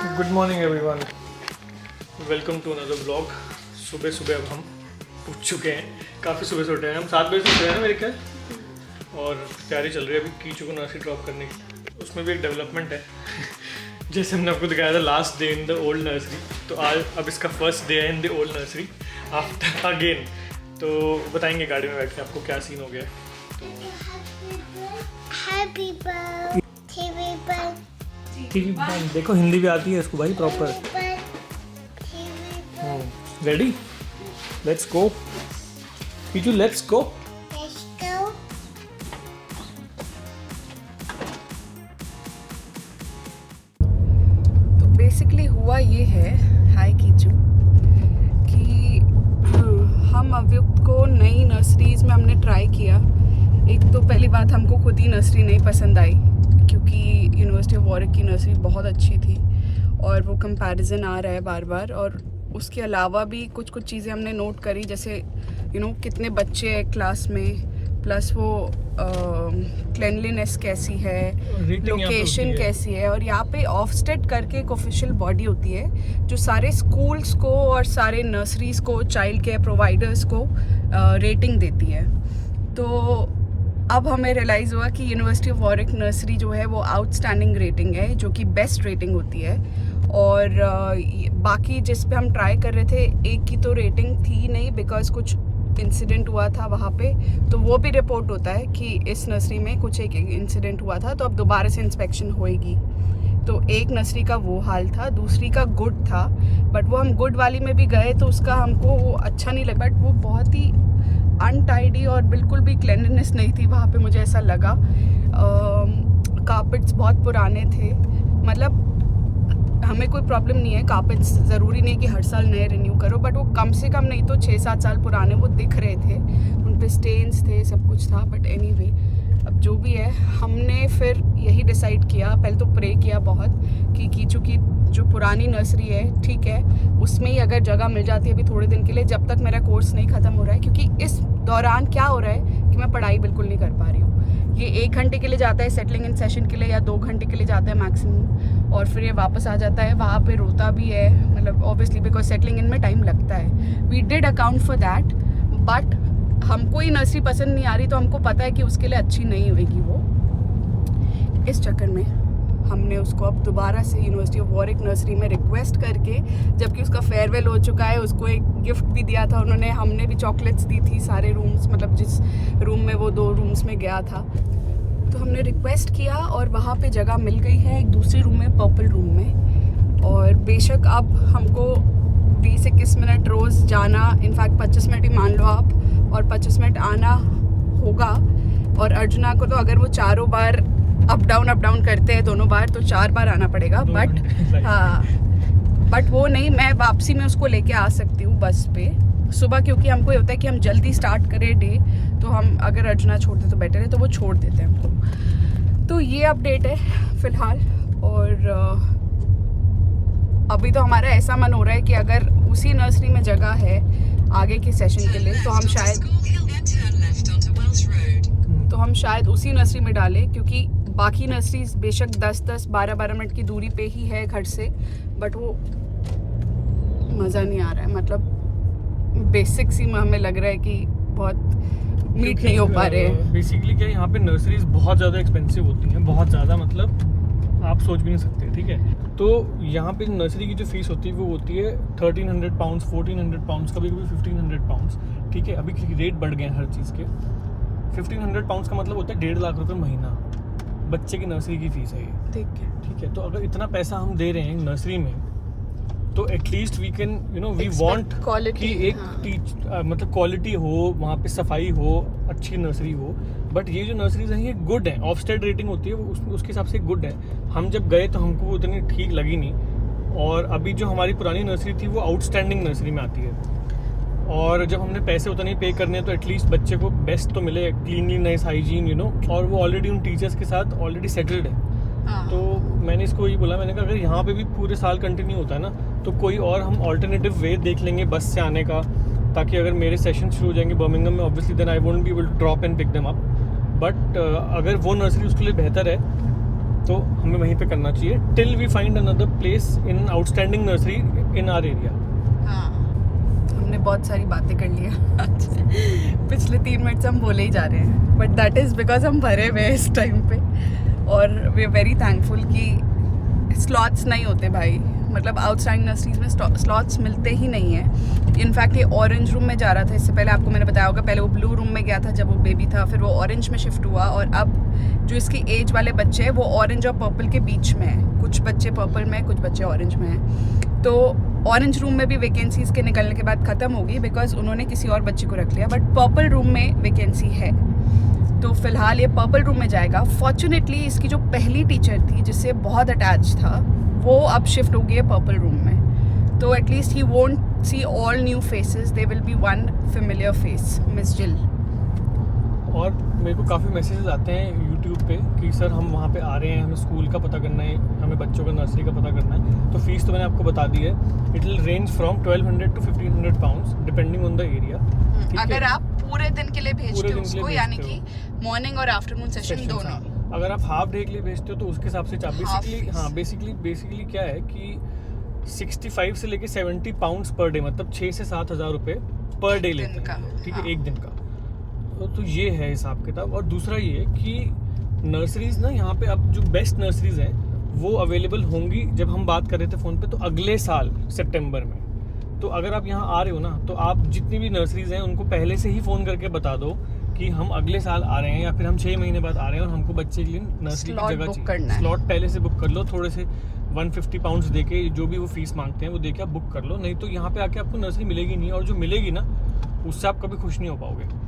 Good morning everyone, welcome to another blog. सुबह सुबह अब हम उठ चुके हैं, काफ़ी सुबह से उठे हैं हम 7 बजे से उठे हैं ना मेरे ख्याल, और तैयारी चल रही है अभी कीचू को नर्सरी ड्रॉप करने की। उसमें भी एक डेवलपमेंट है जैसे हमने आपको दिखाया था last day in the old nursery, तो आज अब इसका फर्स्ट डे है in the old nursery after again. तो बताएंगे गाड़ी में बैठ के आपको क्या सीन हो गया है। देखो हिंदी भी आती है इसको भाई proper. Ready, let's go Kichu, let's गो। तो बेसिकली हुआ ये है, हाय कीचू, कि हम अव्युक्त को नई नर्सरीज में हमने ट्राई किया। एक तो पहली बात, हमको खुद ही नर्सरी नहीं पसंद आई क्योंकि यूनिवर्सिटी ऑफ वॉरिक की नर्सरी बहुत अच्छी थी और वो कंपैरिजन आ रहा है बार बार। और उसके अलावा भी कुछ चीज़ें हमने नोट करी, जैसे कितने बच्चे हैं क्लास में, प्लस वो क्लेनलीनेस कैसी है, लोकेशन कैसी है। और यहाँ पे ऑफस्टेट करके एक ऑफिशियल बॉडी होती है जो सारे स्कूल्स को और सारे नर्सरीज को, चाइल्ड केयर प्रोवाइडर्स को रेटिंग देती है। तो अब हमें रियलाइज़ हुआ कि यूनिवर्सिटी ऑफ वॉरिक नर्सरी जो है वो आउटस्टैंडिंग रेटिंग है, जो कि बेस्ट रेटिंग होती है। और बाकी जिस पे हम ट्राई कर रहे थे, एक की तो रेटिंग थी नहीं बिकॉज कुछ इंसिडेंट हुआ था वहाँ पे, तो वो भी रिपोर्ट होता है कि इस नर्सरी में कुछ एक इंसिडेंट हुआ था, तो अब दोबारा से इंस्पेक्शन होएगी। तो एक नर्सरी का वो हाल था, दूसरी का गुड था, बट वो हम गुड वाली में भी गए तो उसका हमको वो अच्छा नहीं लगा। बट वो बहुत ही अनटाइडी और बिल्कुल भी क्लीनलीनेस नहीं थी वहाँ पे, मुझे ऐसा लगा। कारपेट्स बहुत पुराने थे, मतलब हमें कोई प्रॉब्लम नहीं है, कारपेट्स ज़रूरी नहीं कि हर साल नए रिन्यू करो, बट वो कम से कम नहीं तो 6-7 साल पुराने वो दिख रहे थे, उन पे स्टेन्स थे, सब कुछ था। बट एनीवे, अब जो भी है, हमने फिर यही डिसाइड किया, पहले तो प्रे किया बहुत कि कीचू की जो पुरानी नर्सरी है, ठीक है, उसमें ही अगर जगह मिल जाती है अभी थोड़े दिन के लिए, जब तक मेरा कोर्स नहीं ख़त्म हो रहा है। क्योंकि इस दौरान क्या हो रहा है कि मैं पढ़ाई बिल्कुल नहीं कर पा रही हूँ। ये 1 घंटे के लिए जाता है सेटलिंग इन सेशन के लिए, या 2 घंटे के लिए जाता है मैक्सिमम, और फिर ये वापस आ जाता है। वहाँ पे रोता भी है, मतलब ऑब्वियसली बिकॉज सेटलिंग इन में टाइम लगता है। We did account for that, but हमको ही नर्सरी पसंद नहीं आ रही, तो हमको पता है कि उसके लिए अच्छी नहीं होगी वो। इस चक्कर में हमने उसको अब दोबारा से यूनिवर्सिटी ऑफ वॉरिक नर्सरी में रिक्वेस्ट करके, जबकि उसका फेयरवेल हो चुका है, उसको एक गिफ्ट भी दिया था उन्होंने, हमने भी चॉकलेट्स दी थी सारे रूम्स, मतलब जिस रूम में वो 2 रूम्स में गया था, तो हमने रिक्वेस्ट किया और वहाँ पे जगह मिल गई है एक दूसरे रूम में, पर्पल रूम में। और बेशक अब हमको 20-21 मिनट रोज़ जाना, इनफैक्ट 25 मिनट ही मान लो आप, और 25 मिनट आना होगा। और अर्जुना को तो अगर वो चारों बार अप डाउन करते हैं दोनों बार, तो 4 बार आना पड़ेगा। बट हाँ, बट वो नहीं, मैं वापसी में उसको लेके आ सकती हूँ बस पे सुबह, क्योंकि हमको ये होता है कि हम जल्दी स्टार्ट करें डे, तो हम अगर अर्जुना छोड़ दे तो बेटर है, तो वो छोड़ देते हैं हमको। तो ये अपडेट है फ़िलहाल। और अभी तो हमारा ऐसा मन हो रहा है कि अगर उसी नर्सरी में जगह है आगे के सेशन के लिए, तो हम शायद उसी नर्सरी में डालें, क्योंकि बाकी नर्सरीज बेशक 10-10, 12-12 मिनट की दूरी पे ही है घर से, बट वो मज़ा नहीं आ रहा है। मतलब बेसिक सी हमें लग रहा है कि बहुत मीट नहीं हो पा रहे हैं। बेसिकली क्या, यहाँ पे नर्सरीज बहुत ज़्यादा एक्सपेंसिव होती हैं, बहुत ज़्यादा, मतलब आप सोच भी नहीं सकते, ठीक है। तो यहाँ पे नर्सरी की जो फीस होती है वो होती है 1300 पाउंड्स, 1400 पाउंड्स, कभी कभी 1500 पाउंड्स, ठीक है। अभी रेट बढ़ गए हैं हर चीज़ के। 1500 पाउंड्स का मतलब होता है 1.5 लाख रुपये महीना, बच्चे की नर्सरी की फीस है ये, ठीक है। तो अगर इतना पैसा हम दे रहे हैं नर्सरी में, तो at least we can we want कि एक मतलब क्वालिटी हो, वहाँ पे सफाई हो, अच्छी नर्सरी हो। बट ये जो नर्सरीज हैं ये गुड है, ऑफस्टेट रेटिंग होती है वो, उसके हिसाब से गुड है। हम जब गए तो हमको वो उतनी ठीक लगी नहीं। और अभी जो हमारी पुरानी नर्सरी थी वो आउटस्टैंडिंग नर्सरी में आती है, और जब हमने पैसे उतने पे करने हैं तो एटलीस्ट बच्चे को बेस्ट तो मिले, क्लीनलीनेस, हाइजीन, और वो ऑलरेडी उन टीचर्स के साथ ऑलरेडी सेटल्ड है। तो मैंने इसको यही बोला, मैंने कहा अगर यहाँ पे भी पूरे साल कंटिन्यू होता है ना, तो कोई और हम ऑल्टरनेटिव वे देख लेंगे बस से आने का, ताकि अगर मेरे सेशन शुरू हो जाएंगे बर्मिंघम में, obviously then I won't be able to drop and pick them up. But अगर वो नर्सरी उसके लिए बेहतर है तो हमें वहीं पे करना चाहिए till we find another place in outstanding nursery in our area. हाँ, हमने बहुत सारी बातें कर लिया आज। पिछले 3 मिनट से हम बोले ही जा रहे हैं, बट दैट इज़ बिकॉज हम भरे हुए हैं इस टाइम पे, और वी आर वेरी थैंकफुल कि स्लॉट्स नहीं होते भाई। मतलब आउटस्टैंडिंग नर्सरीज में स्लॉट्स मिलते ही नहीं है। इनफैक्ट ये ऑरेंज रूम में जा रहा था, इससे पहले आपको मैंने बताया होगा, पहले वो ब्लू रूम में गया था जब वो बेबी था, फिर वो ऑरेंज में शिफ्ट हुआ, और अब जो इसकी एज वाले बच्चे हैं वो ऑरेंज और पर्पल के बीच में है। कुछ बच्चे पर्पल में, कुछ बच्चे ऑरेंज में हैं। तो ऑरेंज रूम में भी वैकेंसीज़ के निकलने के बाद ख़त्म होगी बिकॉज उन्होंने किसी और बच्चे को रख लिया, बट पर्पल रूम में वैकेंसी है। तो फिलहाल ये पर्पल रूम में जाएगा। फॉर्चुनेटली इसकी जो पहली टीचर थी जिससे बहुत अटैच था, वो अब शिफ्ट हो गई है पर्पल रूम में। तो at least he won't see all new faces, they will be one familiar face, miss जिल। और मेरे को काफ़ी मैसेजेस आते हैं यूट्यूब पे कि सर हम वहाँ पे आ रहे हैं, हमें स्कूल का पता करना है, हमें बच्चों का नर्सरी का पता करना है। तो फीस तो मैंने आपको बता दी है, it will range from 1200 to 1500 pounds depending on the area. अगर आप पूरे दिन के लिए भेजते हो उसको, यानी कि मॉर्निंग और आफ्टरनून सेशन दोनों। अगर आप हाफ डे के लिए भेजते हो तो उसके हिसाब से बेसिकली क्या है कि 65 से लेके 70 पाउंड्स पर डे, मतलब 6 से 7 हज़ार रुपये पर डे लेते हैं, ठीक है, एक दिन का। तो ये है हिसाब किताब। और दूसरा ये कि नर्सरीज ना यहाँ पे अब जो बेस्ट नर्सरीज हैं वो अवेलेबल होंगी, जब हम बात कर रहे थे फ़ोन पे, तो अगले साल सितंबर में। तो अगर आप यहाँ आ रहे हो ना, तो आप जितनी भी नर्सरीज हैं उनको पहले से ही फ़ोन करके बता दो कि हम अगले साल आ रहे हैं, या फिर हम 6 महीने बाद आ रहे हैं और हमको बच्चे के लिए नर्सरी की जगह चाहिए। स्लॉट पहले से बुक कर लो, थोड़े से 150 पाउंड्स दे के, जो भी वो फीस मांगते हैं वो दे के आप बुक कर लो। नहीं तो यहाँ पे आके आपको नर्सरी मिलेगी नहीं, और जो मिलेगी ना उससे आप कभी खुश नहीं हो पाओगे।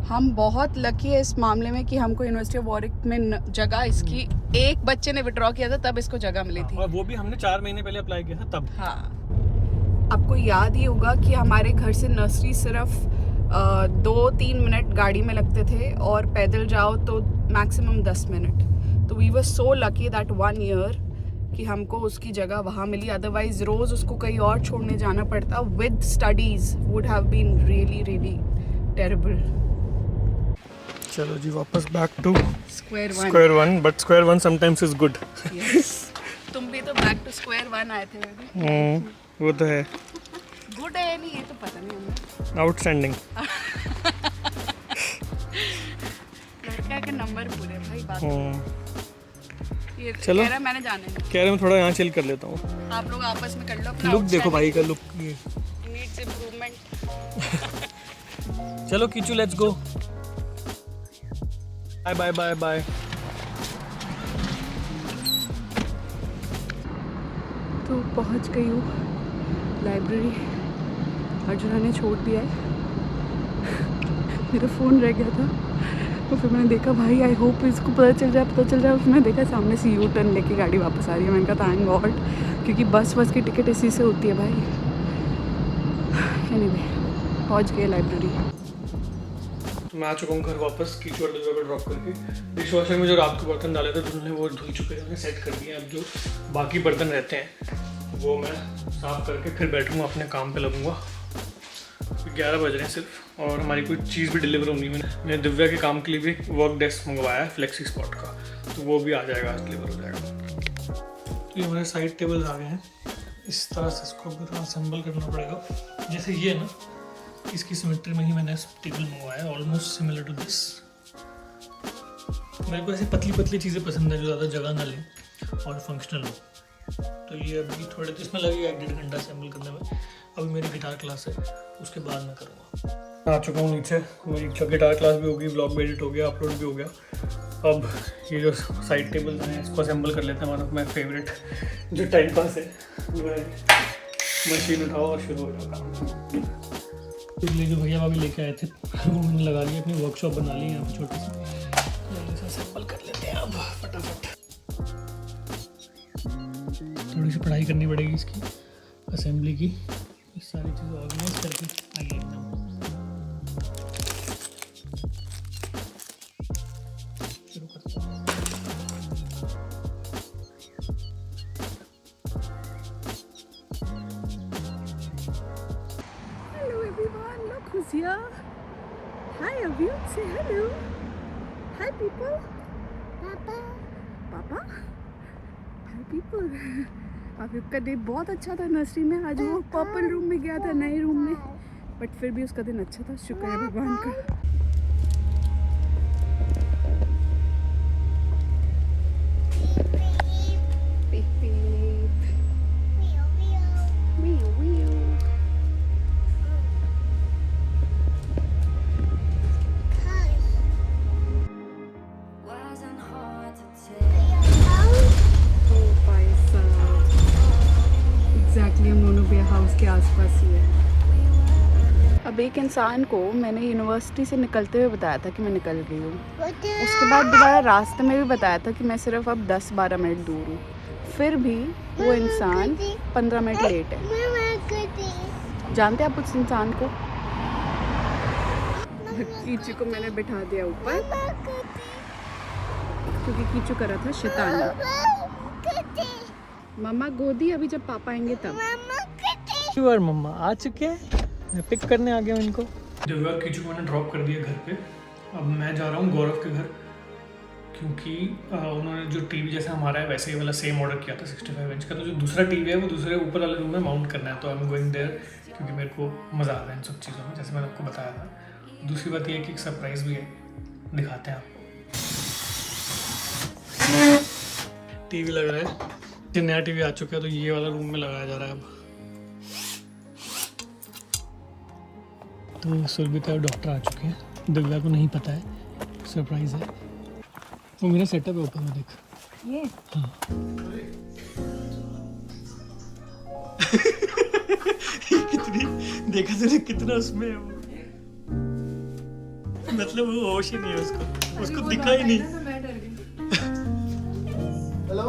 हम बहुत लकी है इस मामले में कि हमको यूनिवर्सिटी ऑफ वॉरिक में जगह इसकी एक बच्चे ने विड्रॉ किया था, तब इसको जगह मिली थी, और वो भी हमने 4 महीने पहले अप्लाई किया था तब। हाँ, आपको याद ही होगा कि हमारे घर से नर्सरी सिर्फ 2-3 मिनट गाड़ी में लगते थे, और पैदल जाओ तो मैक्सिमम 10 मिनट। तो we were so lucky that 1 year कि हमको उसकी जगह वहाँ मिली। अदरवाइज रोज़ उसको कहीं और छोड़ने जाना पड़ता with studies, would have been really really terrible. चलो जी, वापस back to square one, but square one sometimes is good. तुम भी तो बैक टू स्क्वायर वन आए थे बेबी। वो तो है, गुड है नहीं, ये तो पता नहीं हमें। आउटस्टैंडिंग। लड़का के नंबर पूरे भाई, बात ये चलो, कह रहा मैंने जाने नहीं। कह रहे मैं थोड़ा यहाँ चिल कर लेता हूँ। आप लोग आपस में कर लो अपना। लुक देखो भाई का लुक, नीड्स इम्प्रूवमेंट। चलो Kichu, let's go. Bye bye bye bye. तो पहुंच गई हूँ लाइब्रेरी, अर्जुना ने छोड़ दिया है। मेरा फ़ोन रह गया था, तो फिर मैंने देखा भाई आई होप इसको पता चल जाए। फिर मैंने देखा सामने से यू टर्न लेके गाड़ी वापस आ रही है। मैंने कहा थैंक गॉड, क्योंकि बस की टिकट इसी से होती है भाई। एनीवे, पहुंच गए लाइब्रेरी। मैं आ चुका हूँ घर वापस, कीचू और डिब्बा पे ड्रॉप करके। डिश वॉशर में जो रात को बर्तन डाले थे तो उन्होंने वो धुल चुके हैं, सेट कर दिए। अब जो बाकी बर्तन रहते हैं वो मैं साफ़ करके फिर बैठूँगा, अपने काम पे लगूँगा। 11 बज रहे हैं सिर्फ, और हमारी कोई चीज़ भी डिलीवर होनी है। मैंने दिव्या के काम के लिए भी वर्क डेस्क मंगवाया है फ्लेक्सी स्पॉट का, तो वो भी आ जाएगा, आज डिलीवर हो जाएगा। तो ये हमारे साइड टेबल्स आ गए हैं। इस तरह से इसको भी असेंबल करना पड़ेगा। जैसे ये ना, इसकी सिमेट्री में ही मैंने टेबल मंगवाया है, ऑलमोस्ट सिमिलर टू दिस। मेरे को ऐसे पतली पतली चीज़ें पसंद है जो ज़्यादा जगह ना लें और फंक्शनल हो। तो ये अभी थोड़े तो इसमें लगेगा 1-1.5 घंटा असेंबल करने में। अभी मेरी गिटार क्लास है, उसके बाद मैं करूँगा। आ चुका हूँ नीचे, मेरी गिटार क्लास भी होगी, व्लॉग भी एडिट हो गया, अपलोड भी हो गया। अब ये जो साइड टेबल हैं इसको असेंबल कर लेते हैं। वन ऑफ माई फेवरेट जो टाइम पास है वो है मशीन उठाओ और शुरू हो जाओ काम। इसलिए जो भैया भाभी लेके आए थे वो मैंने लगा लिया, अपनी वर्कशॉप बना ली यहाँ पे छोटी सी। जल्दी से असेंबल कर लेते हैं अब फटाफट। थोड़ी सी पढ़ाई करनी पड़ेगी इसकी, असेंबली की। ये सारी चीज़ें ऑर्गेनाइज करके आइए एकदम। शुरू करते हैं। Hello everyone, look who's here. Hi Abhi, say hello. Hi people. Papa. Papa? People. आबिब का डे बहुत अच्छा था नर्सरी में। आज वो पर्पल रूम में गया था, नए रूम में, बट फिर भी उसका दिन अच्छा था, शुक्र है भगवान का। एग्जैक्टली हम दोनों बेयर हाउस के आसपास ही है। अब एक इंसान को मैंने यूनिवर्सिटी से निकलते हुए बताया था कि मैं निकल गई हूँ, उसके बाद दोबारा रास्ते में भी बताया था कि मैं सिर्फ अब 10-12 मिनट दूर हूँ, फिर भी वो इंसान 15 मिनट लेट है। जानते आप उस इंसान को? कीचू को मैंने बिठा दिया ऊपर क्योंकि कीचू कर रहा था शैतानी। मम्मा गोदी, अभी जब पापा आएंगे तब। और मम्मा आ चुके हैं, मैं पिक करने आ गया हूँ इनको। दिव्या और कीचू को मैंने ड्रॉप कर दिया घर पे। अब मैं जा रहा हूँ गौरव के घर, क्योंकि उन्होंने जो टीवी जैसा हमारा है वैसे ही वाला सेम ऑर्डर किया था 65 इंच का, तो जो दूसरा टीवी है वो दूसरे ऊपर वाले रूम में माउंट करना है। तो आई एम गोइंग देयर क्योंकि मेरे को मज़ा आ रहा है इन सब चीज़ों में, जैसे मैंने आपको बताया था। दूसरी बात ये है कि एक सरप्राइज़ भी है, दिखाते हैं आपको। टीवी लग रहा है, ये नया टीवी आ चुका है, तो ये वाला रूम में लगाया जा रहा है अब। तो सुरभिता और डॉक्टर आ चुके हैं, दिव्या को नहीं पता है, सरप्राइज है। वो मेरा सेटअप है ऊपर में, देख ये हाँ। कितनी देखा तूने, कितना उसमें है वो, मतलब वो होश ही नहीं है उसको दिखा ही नहीं। हेलो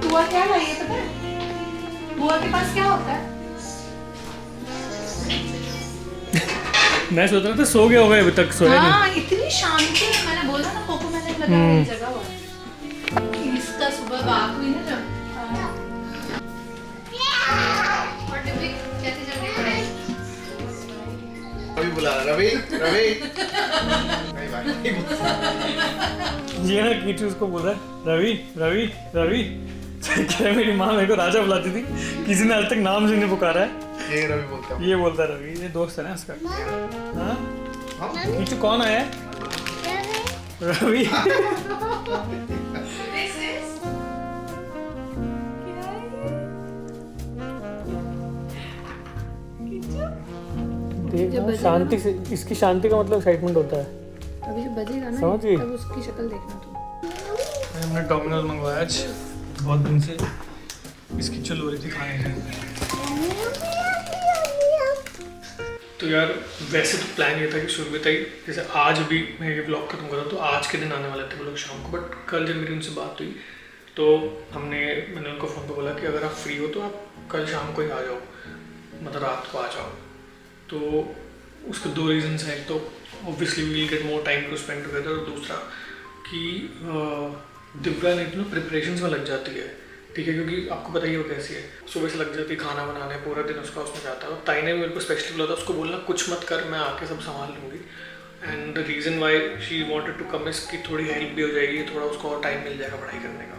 बुआ क्या है ये पता है? बुआ के पास क्या होता है? मैं सोच रहा था सो गया होगा अभी तक, सोया नहीं। हाँ, इतनी शांति है। मैंने बोला ना कोको मैंने लगा मेरी जगह हुआ। इसका सुबह बात हुई ना जब। और डिब्बी कैसे चल रही पढ़ाई? रवि बुला रहा, रवि रवि ये ना कीचू उसको बोल रहा है रवि रवि रवि। क्या मेरी माँ मेरे को राजा बुलाती थी, किसी ने आज तक नाम से नहीं पुकारा है। ये रवि बोलता हूँ। ये बोलता है रवि, ये दोस्त है ना इसका। हाँ कीचू कौन आया है? रवि। देखो शांति से, इसकी शांति का मतलब एक्साइटमेंट होता है। अभी जो बजेगा ना समझ गई? तब उसकी शक्ल देखना तुम। हमने डोमिनोज मंगवाया आज, बहुत दिन से इसकी चल हो रही थी खाने की। तो यार वैसे तो प्लान ये था कि सुरभिता ही, जैसे आज भी मैं ये ब्लॉग खत्म कर रहा हूँ तो आज के दिन आने वाले थे वो लोग शाम को, बट कल जब मेरी उनसे बात हुई तो मैंने उनको फ़ोन पे बोला कि अगर आप फ्री हो तो आप कल शाम को ही आ जाओ, मतलब रात को आ जाओ। तो उसके दो रीजंस हैं, एक तो obviously we will get more time to spend together, और दूसरा कि दिव्या ने तो प्रिपरेशंस में लग जाती है, ठीक है, क्योंकि आपको पता ही वो कैसी है, सुबह से लग जाती है खाना बनाने, पूरा दिन उसका उसमें जाता है। और ताई ने भी मेरे को स्पेशली बोला था उसको बोलना कुछ मत कर, मैं आके सब संभाल लूँगी। And the reason why she wanted to come इस की थोड़ी हेल्प भी हो जाएगी, थोड़ा उसको और टाइम मिल जाएगा पढ़ाई करने का।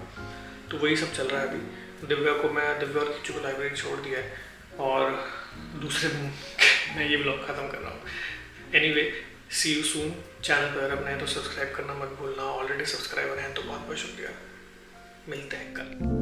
तो वही सब चल रहा है अभी। दिव्या और कीचू को लाइब्रेरी छोड़ दिया है और दूसरे दिन मैं ये ब्लॉग ख़त्म कर रहा हूँ। Anyway, see you soon. Channel पर अगर नए तो सब्सक्राइब करना मत भूलना, ऑलरेडी सब्सक्राइबर हैं तो बहुत बहुत शुक्रिया। मिलते हैं कल।